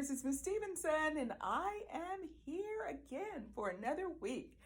this is Miss Stevenson, and I am here again for another week.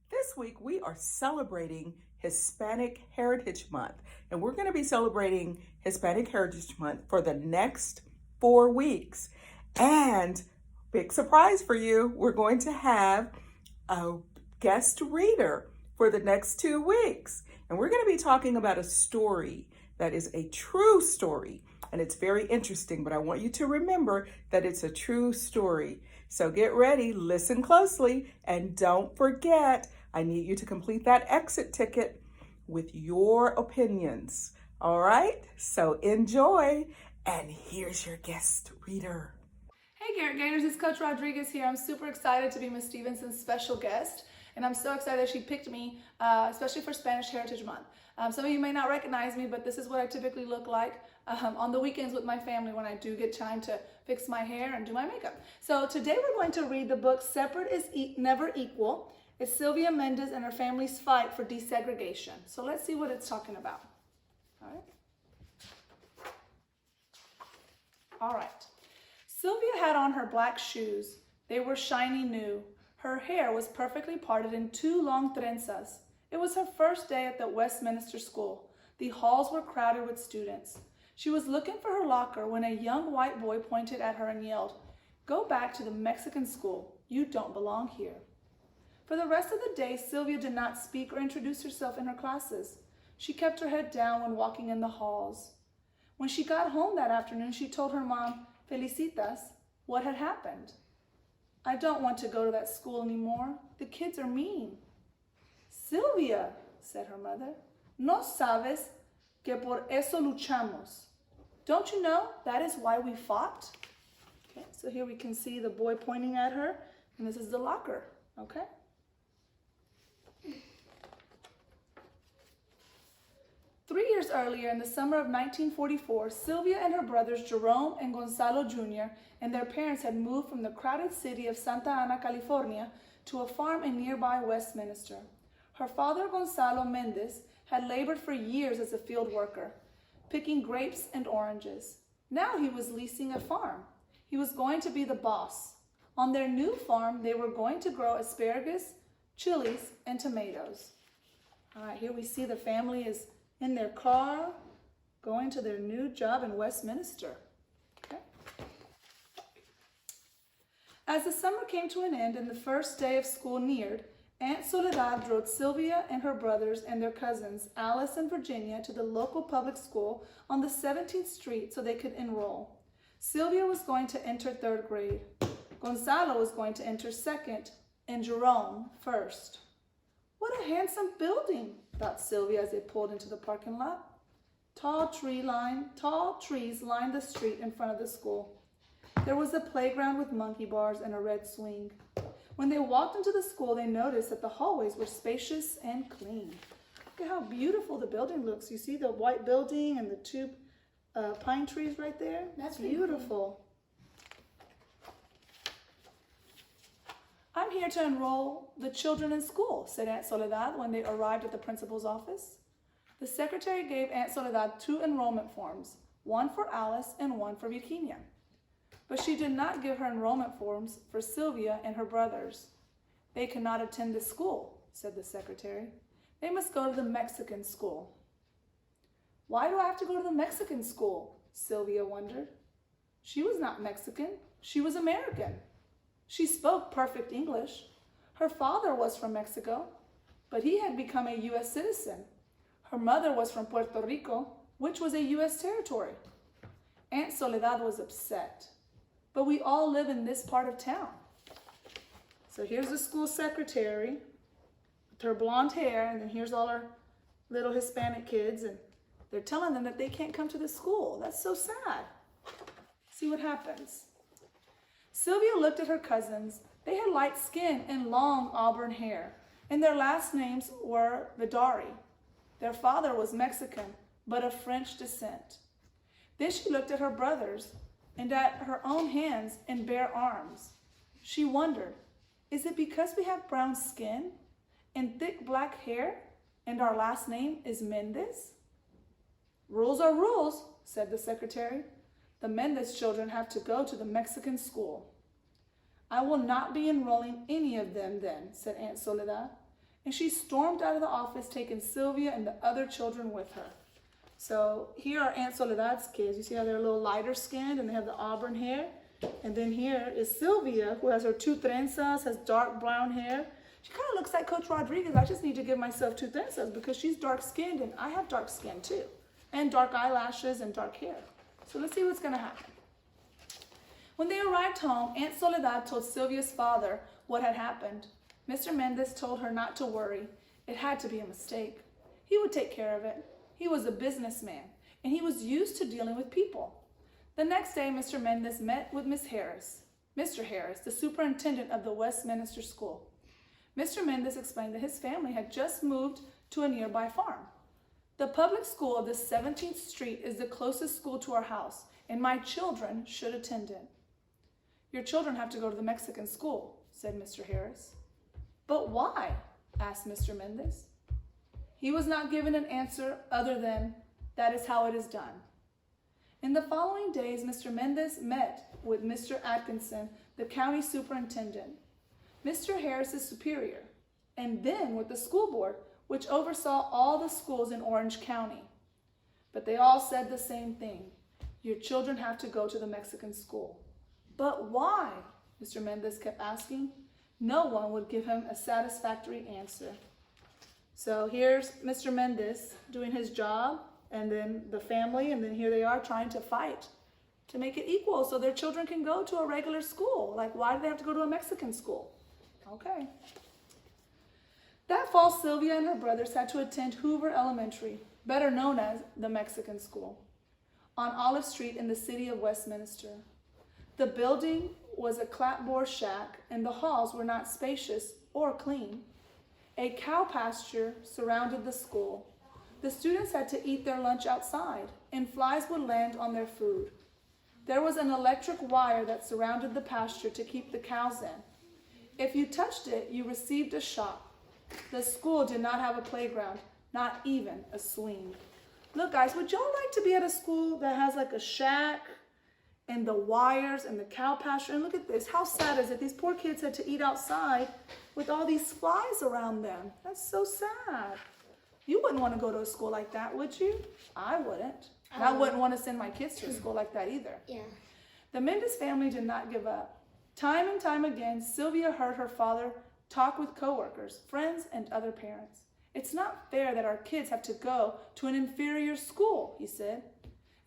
This week we are celebrating Hispanic Heritage Month, and we're going to be celebrating Hispanic Heritage Month for the next 4 weeks. And big surprise for you, we're going to have a guest reader for the next 2 weeks. And we're going to be talking about a story that is a true story. And it's very interesting, but I want you to remember that it's a true story. So get ready, listen closely, and don't forget, I need you to complete that exit ticket with your opinions. All right? So enjoy, and here's your guest reader. Hey Garrett Gators, it's Coach Rodriguez here. I'm super excited to be Miss Stevenson's special guest, and I'm so excited she picked me, especially for Spanish Heritage Month. Some of you may not recognize me, but this is what I typically look like on the weekends with my family when I do get time to fix my hair and do my makeup. So today we're going to read the book Separate is Never Equal. It's Sylvia Mendez and her family's fight for desegregation. So let's see what it's talking about. All right. Sylvia had on her black shoes. They were shiny new. Her hair was perfectly parted in 2 long trenzas. It was her first day at the Westminster School. The halls were crowded with students. She was looking for her locker when a young white boy pointed at her and yelled, "Go back to the Mexican school. You don't belong here." For the rest of the day, Sylvia did not speak or introduce herself in her classes. She kept her head down when walking in the halls. When she got home that afternoon, she told her mom, "Felicitas," what had happened. "I don't want to go to that school anymore. The kids are mean." "Sylvia," said her mother, "no sabes que por eso luchamos. Don't you know that is why we fought?" Okay, so here we can see the boy pointing at her, and this is the locker, okay? Three years earlier, in the summer of 1944, Sylvia and her brothers Jerome and Gonzalo Jr. and their parents had moved from the crowded city of Santa Ana, California, to a farm in nearby Westminster. Her father, Gonzalo Mendez, had labored for years as a field worker, picking grapes and oranges. Now he was leasing a farm. He was going to be the boss. On their new farm, they were going to grow asparagus, chilies, and tomatoes. All right, here we see the family is in their car, going to their new job in Westminster. Okay. As the summer came to an end and the first day of school neared, Aunt Soledad drove Sylvia and her brothers and their cousins, Alice and Virginia, to the local public school on the 17th Street so they could enroll. Sylvia was going to enter 3rd grade. Gonzalo was going to enter 2nd, and Jerome 1st. "What a handsome building," thought Sylvia as they pulled into the parking lot. Tall trees lined the street in front of the school. There was a playground with monkey bars and a red swing. When they walked into the school, they noticed that the hallways were spacious and clean. Look at how beautiful the building looks. You see the white building and the 2 pine trees right there? That's beautiful. "I'm here to enroll the children in school," said Aunt Soledad when they arrived at the principal's office. The secretary gave Aunt Soledad 2 enrollment forms, one for Alice and one for Virginia. But she did not give her enrollment forms for Sylvia and her brothers. "They cannot attend this school," said the secretary. "They must go to the Mexican school." "Why do I have to go to the Mexican school?" Sylvia wondered. She was not Mexican. She was American. She spoke perfect English. Her father was from Mexico, but he had become a U.S. citizen. Her mother was from Puerto Rico, which was a U.S. territory. Aunt Soledad was upset. "But we all live in this part of town." So here's the school secretary with her blonde hair, and then here's all her little Hispanic kids, and they're telling them that they can't come to the school. That's so sad. See what happens. Sylvia looked at her cousins. They had light skin and long auburn hair, and their last names were Vidari. Their father was Mexican, but of French descent. Then she looked at her brothers and at her own hands and bare arms. She wondered, is it because we have brown skin and thick black hair and our last name is Mendez? "Rules are rules," said the secretary. The Mendez children have to go to the Mexican school. I will not be enrolling any of them then, said Aunt Soledad. And she stormed out of the office, taking Sylvia and the other children with her. So here are Aunt Soledad's kids. You see how they're a little lighter skinned and they have the auburn hair? And then here is Sylvia, who has her two trenzas, has dark brown hair. She kind of looks like Coach Rodriguez. I just need to give myself two trenzas because she's dark skinned and I have dark skin too. And dark eyelashes and dark hair. So let's see what's going to happen. When they arrived home, Aunt Soledad told Sylvia's father what had happened. Mr. Mendez told her not to worry. It had to be a mistake. He would take care of it. He was a businessman, and he was used to dealing with people. The next day, Mr. Mendez met with Miss Harris, Mr. Harris, the superintendent of the Westminster School. Mr. Mendez explained that his family had just moved to a nearby farm. The public school of the 17th Street is the closest school to our house, and my children should attend it. Your children have to go to the Mexican school, said Mr. Harris. But why? Asked Mr. Mendez. He was not given an answer other than, that is how it is done. In the following days, Mr. Mendez met with Mr. Atkinson, the county superintendent, Mr. Harris's superior, and then with the school board, which oversaw all the schools in Orange County. But they all said the same thing. Your children have to go to the Mexican school. But why? Mr. Mendez kept asking. No one would give him a satisfactory answer. So here's Mr. Mendez doing his job, and then the family, and then here they are trying to fight to make it equal so their children can go to a regular school. Like, why do they have to go to a Mexican school? Okay. That fall, Sylvia and her brothers had to attend Hoover Elementary, better known as the Mexican school, on Olive Street in the city of Westminster. The building was a clapboard shack, and the halls were not spacious or clean. A cow pasture surrounded the school. The students had to eat their lunch outside, and flies would land on their food. There was an electric wire that surrounded the pasture to keep the cows in. If you touched it, you received a shock. The school did not have a playground, not even a swing. Look, guys, would y'all like to be at a school that has like a shack and the wires and the cow pasture? And look at this. How sad is it? These poor kids had to eat outside with all these flies around them. That's so sad. You wouldn't want to go to a school like that, would you? I wouldn't. And I wouldn't want to send my kids to a school like that either. Yeah. The Mendez family did not give up. Time and time again, Sylvia heard her father talk with coworkers, friends, and other parents. It's not fair that our kids have to go to an inferior school, he said.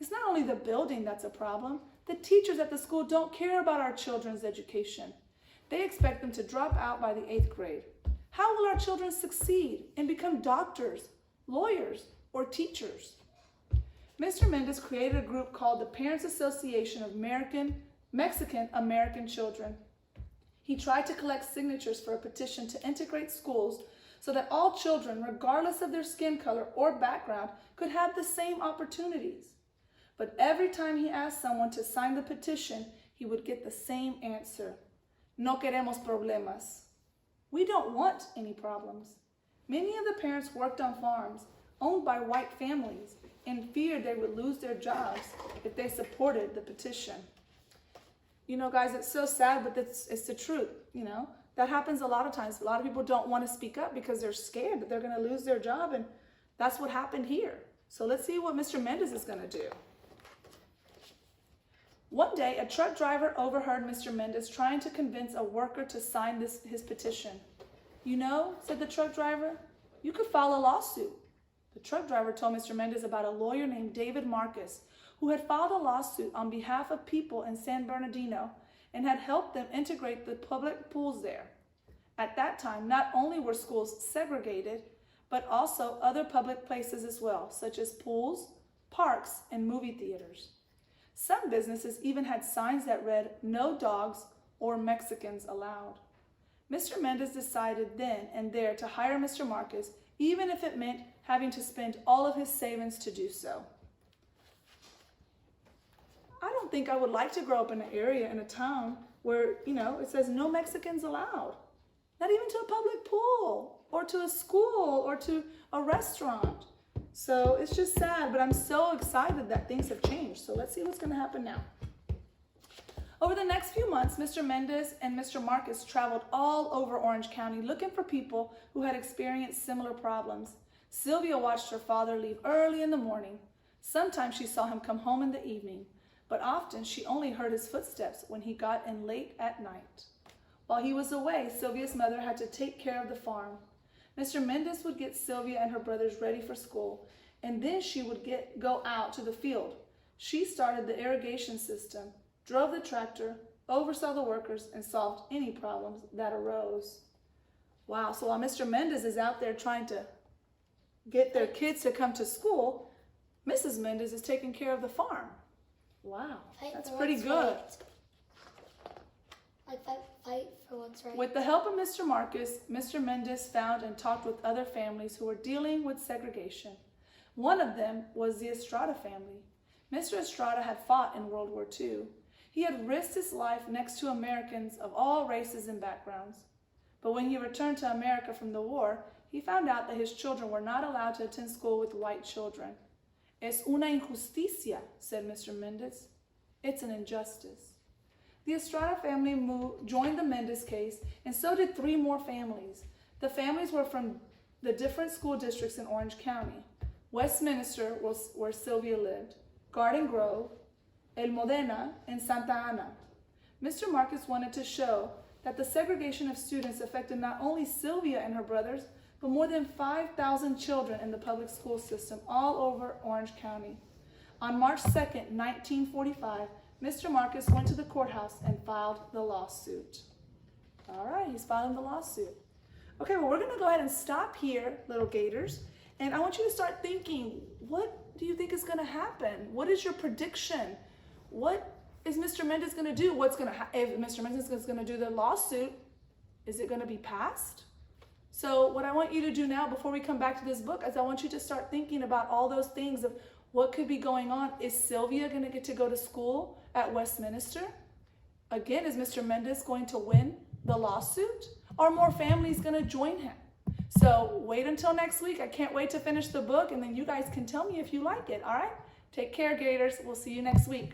It's not only the building that's a problem. The teachers at the school don't care about our children's education. They expect them to drop out by the 8th grade. How will our children succeed and become doctors, lawyers, or teachers? Mr. Mendez created a group called the Parents Association of Mexican American Children. He tried to collect signatures for a petition to integrate schools so that all children, regardless of their skin color or background, could have the same opportunities. But every time he asked someone to sign the petition, he would get the same answer. No queremos problemas. We don't want any problems. Many of the parents worked on farms owned by white families and feared they would lose their jobs if they supported the petition. You know, guys, it's so sad, but it's the truth, you know. That happens a lot of times. A lot of people don't want to speak up because they're scared that they're going to lose their job, and that's what happened here. So let's see what Mr. Mendez is going to do. One day, a truck driver overheard Mr. Mendez trying to convince a worker to sign his petition. You know, said the truck driver, you could file a lawsuit. The truck driver told Mr. Mendez about a lawyer named David Marcus, who had filed a lawsuit on behalf of people in San Bernardino and had helped them integrate the public pools there. At that time, not only were schools segregated, but also other public places as well, such as pools, parks, and movie theaters. Some businesses even had signs that read, "No dogs or Mexicans allowed." Mr. Mendez decided then and there to hire Mr. Marcus, even if it meant having to spend all of his savings to do so. I don't think I would like to grow up in an area, in a town where, you know, it says no Mexicans allowed. Not even to a public pool or to a school or to a restaurant. So it's just sad, but I'm so excited that things have changed. So let's see what's going to happen now. Over the next few months, Mr. Mendez and Mr. Marcus traveled all over Orange County looking for people who had experienced similar problems. Sylvia watched her father leave early in the morning. Sometimes she saw him come home in the evening, but often she only heard his footsteps when he got in late at night. While he was away, Sylvia's mother had to take care of the farm. Mr. Mendez would get Sylvia and her brothers ready for school, and then she would go out to the field. She started the irrigation system, drove the tractor, oversaw the workers, and solved any problems that arose. Wow, so while Mr. Mendez is out there trying to get their kids to come to school, Mrs. Mendez is taking care of the farm. Wow, that's pretty good. Like fight for what's right. With the help of Mr. Marcus, Mr. Mendez found and talked with other families who were dealing with segregation. One of them was the Estrada family. Mr. Estrada had fought in World War II. He had risked his life next to Americans of all races and backgrounds. But when he returned to America from the war, he found out that his children were not allowed to attend school with white children. Es una injusticia, said Mr. Mendez. It's an injustice. The Estrada family joined the Mendez case, and so did 3 more families. The families were from the different school districts in Orange County. Westminster was where Sylvia lived, Garden Grove, El Modena, and Santa Ana. Mr. Marcus wanted to show that the segregation of students affected not only Sylvia and her brothers, but more than 5,000 children in the public school system all over Orange County. On March 2nd, 1945, Mr. Marcus went to the courthouse and filed the lawsuit. All right, he's filing the lawsuit. Okay, well, we're going to go ahead and stop here, little Gators, and I want you to start thinking, what do you think is going to happen? What is your prediction? What is Mr. Mendez going to do? What's going to if Mr. Mendez is going to do the lawsuit, is it going to be passed? So what I want you to do now before we come back to this book is I want you to start thinking about all those things of what could be going on. Is Sylvia going to get to go to school at Westminster? Again, is Mr. Mendez going to win the lawsuit? Are more families going to join him? So wait until next week. I can't wait to finish the book, and then you guys can tell me if you like it, all right? Take care, Gators. We'll see you next week.